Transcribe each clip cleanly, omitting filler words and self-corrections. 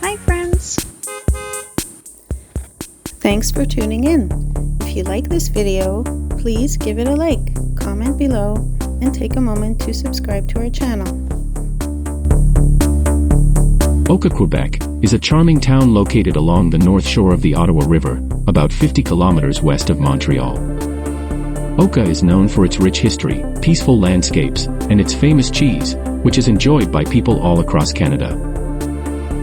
Hi friends! Thanks for tuning in. If you like this video, please give it a like, comment below, and take a moment to subscribe to our channel. Oka, Quebec, is a charming town located along the north shore of the Ottawa River, about 50 kilometers west of Montreal. Oka is known for its rich history, peaceful landscapes, and its famous cheese, which is enjoyed by people all across Canada.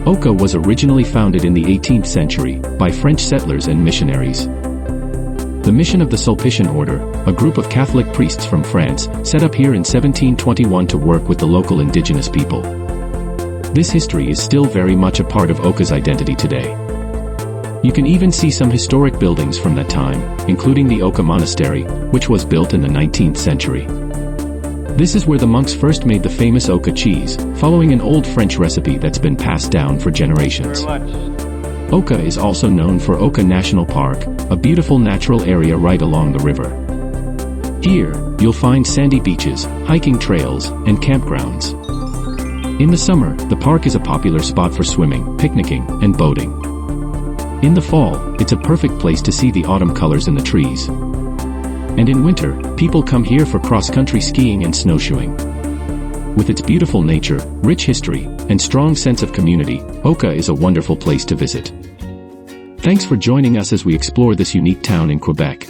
Oka was originally founded in the 18th century by French settlers and missionaries. The mission of the Sulpician Order, a group of Catholic priests from France, set up here in 1721 to work with the local indigenous people. This history is still very much a part of Oka's identity today. You can even see some historic buildings from that time, including the Oka Monastery, which was built in the 19th century. This is where the monks first made the famous Oka cheese, following an old French recipe that's been passed down for generations. Oka is also known for Oka National Park, a beautiful natural area right along the river. Here, you'll find sandy beaches, hiking trails, and campgrounds. In the summer, the park is a popular spot for swimming, picnicking, and boating. In the fall, it's a perfect place to see the autumn colors in the trees. And in winter, people come here for cross-country skiing and snowshoeing. With its beautiful nature, rich history, and strong sense of community, Oka is a wonderful place to visit. Thanks for joining us as we explore this unique town in Quebec.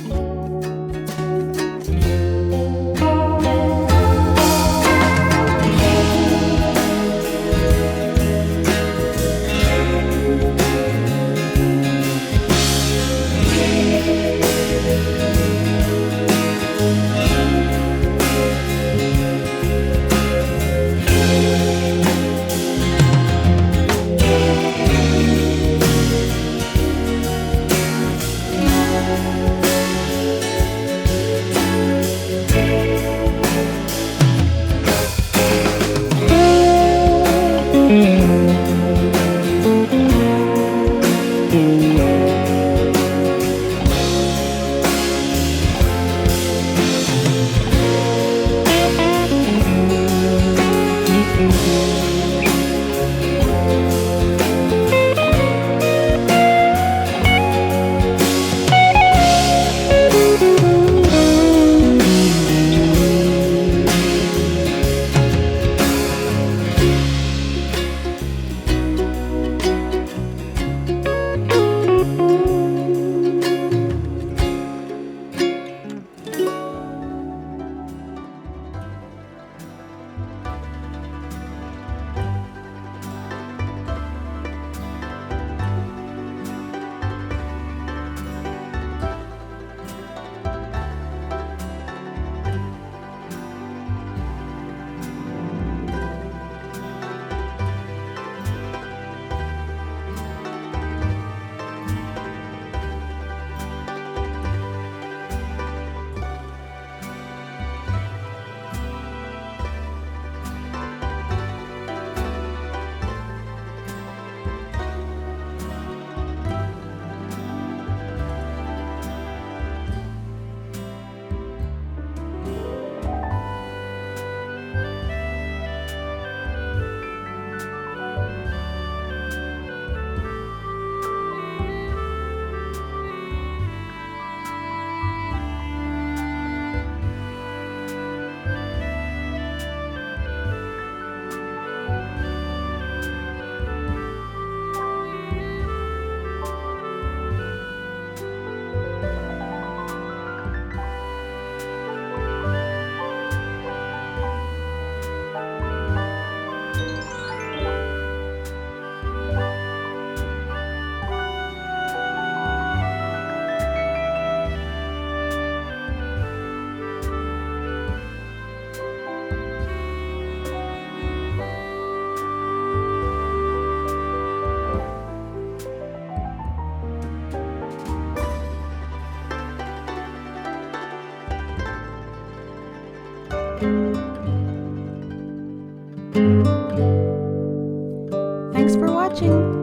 Thanks for watching!